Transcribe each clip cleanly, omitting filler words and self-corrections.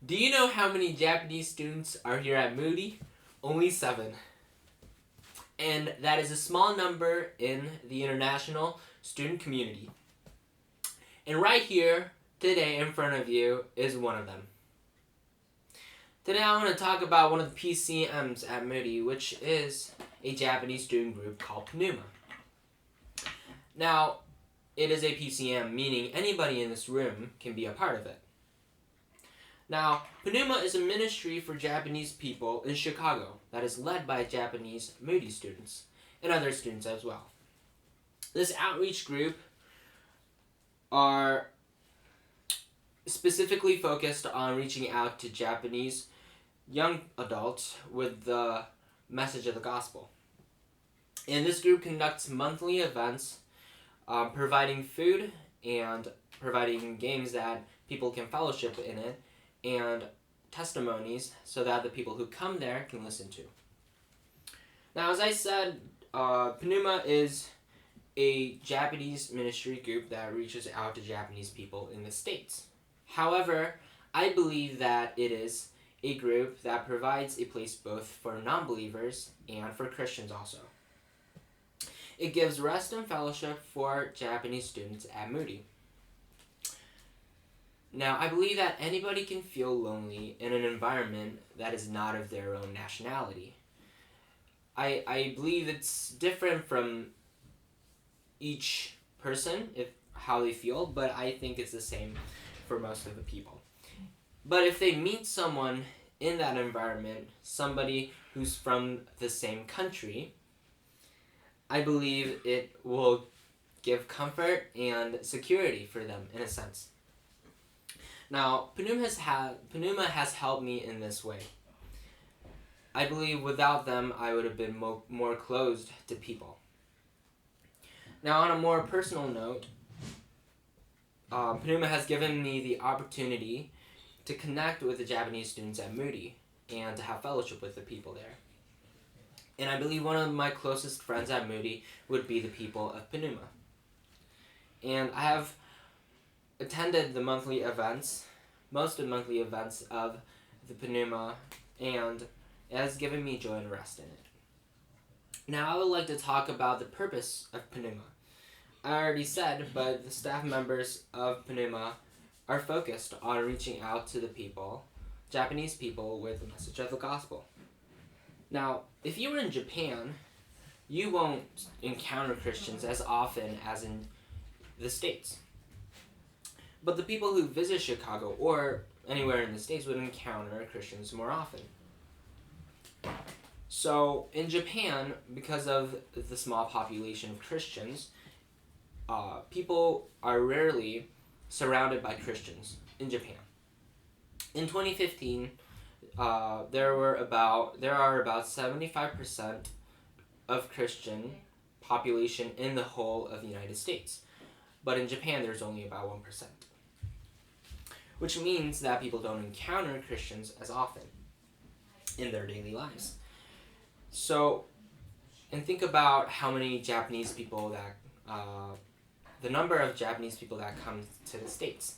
Do you know how many Japanese students are here at Moody? Only 7. And that is a small number in the international student community. And right here, today in front of you, is one of them. Today I want to talk about one of the PCMs at Moody, which is a Japanese student group called Pneuma. Now, it is a PCM, meaning anybody in this room can be a part of it. Now, Pneuma is a ministry for Japanese people in Chicago that is led by Japanese Moody students and other students as well. This outreach group are specifically focused on reaching out to Japanese young adults with the message of the gospel. And this group conducts monthly events providing food and providing games that people can fellowship in it, and testimonies so that the people who come there can listen to. Now, as I said, Pneuma is a Japanese ministry group that reaches out to Japanese people in the States. However, I believe that it is a group that provides a place both for non-believers and for Christians also. It gives rest and fellowship for Japanese students at Moody. Now, I believe that anybody can feel lonely in an environment that is not of their own nationality. I believe it's different from each person, how they feel, but I think it's the same for most of the people. But if they meet someone in that environment, somebody who's from the same country, I believe it will give comfort and security for them in a sense. Now, Pneuma has helped me in this way. I believe without them, I would have been more closed to people. Now, on a more personal note, Pneuma has given me the opportunity to connect with the Japanese students at Moody and to have fellowship with the people there. And I believe one of my closest friends at Moody would be the people of Pneuma. And I have attended the monthly events, most of the monthly events of the Pneuma, and it has given me joy and rest in it. Now I would like to talk about the purpose of Pneuma. I already said, but the staff members of Pneuma are focused on reaching out to the people, Japanese people, with the message of the gospel. Now, if you were in Japan, you won't encounter Christians as often as in the States. But the people who visit Chicago or anywhere in the States would encounter Christians more often. So, in Japan, because of the small population of Christians, people are rarely surrounded by Christians in Japan. In 2015, there are about 75% of Christian population in the whole of the United States. But in Japan, there's only about 1%. Which means that people don't encounter Christians as often in their daily lives. So, and think about how many Japanese people the number of Japanese people that come to the States.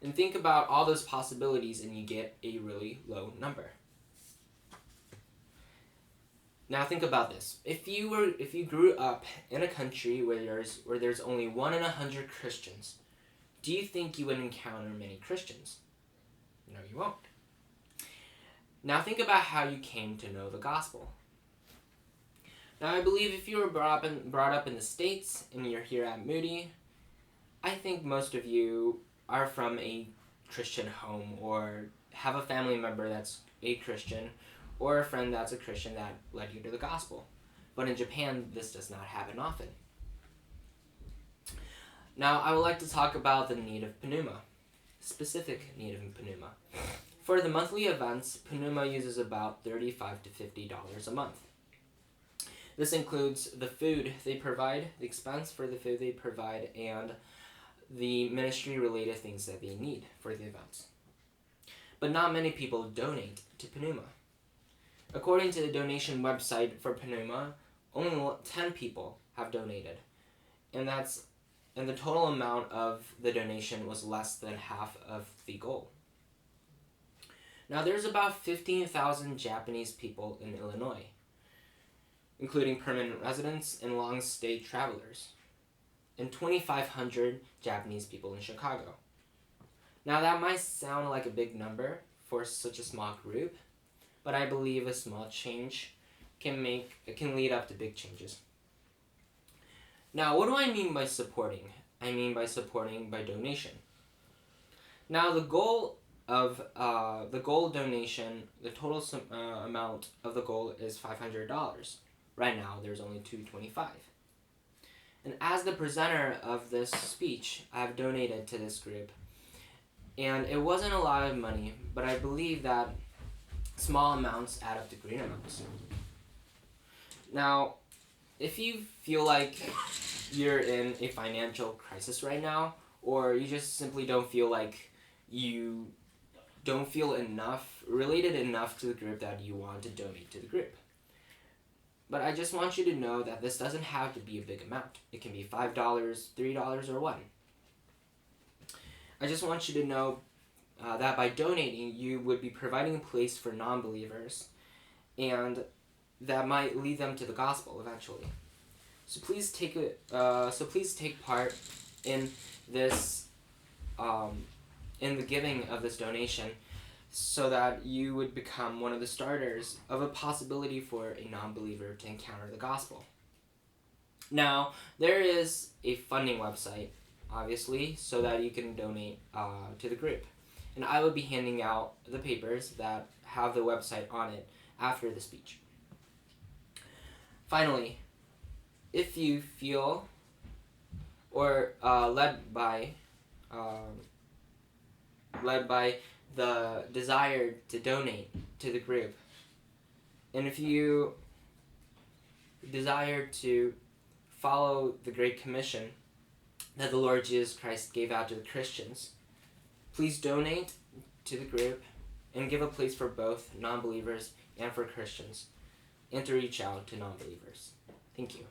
And think about all those possibilities and you get a really low number. Now think about this. If you grew up in a country where there's only 1 in 100 Christians, do you think you would encounter many Christians? No, you won't. Now think about how you came to know the gospel. Now I believe if you were brought up in the States and you're here at Moody, I think most of you are from a Christian home or have a family member that's a Christian or a friend that's a Christian that led you to the gospel. But in Japan, this does not happen often. Now, I would like to talk about the need of Pneuma, specific need of Pneuma. For the monthly events, Pneuma uses about $35 to $50 a month. This includes the food they provide, the expense for the food they provide, and the ministry-related things that they need for the events. But not many people donate to Pneuma. According to the donation website for Pneuma, only 10 people have donated, and the total amount of the donation was less than half of the goal. Now, there's about 15,000 Japanese people in Illinois, including permanent residents and long-stay travelers, and 2,500 Japanese people in Chicago. Now, that might sound like a big number for such a small group, but I believe a small change can lead up to big changes. Now, what do I mean by supporting? I mean by supporting by donation. Now, the donation, the total amount of the goal is $500. Right now, there's only $225. And as the presenter of this speech, I've donated to this group. And it wasn't a lot of money, but I believe that small amounts add up to great amounts. Now, if you feel like you're in a financial crisis right now, or you just simply don't feel like you don't feel related enough to the group that you want to donate to the group. But I just want you to know that this doesn't have to be a big amount. It can be $5, $3, or $1. I just want you to know that by donating, you would be providing a place for non-believers, and that might lead them to the gospel eventually. So please take part in this, in the giving of this donation, so that you would become one of the starters of a possibility for a non-believer to encounter the gospel. Now, there is a funding website, obviously, so that you can donate to the group. And I will be handing out the papers that have the website on it after the speech. Finally, if you feel or led by the desire to donate to the group, and if you desire to follow the Great Commission that the Lord Jesus Christ gave out to the Christians, please donate to the group and give a place for both non-believers and for Christians, and to reach out to non-believers. Thank you.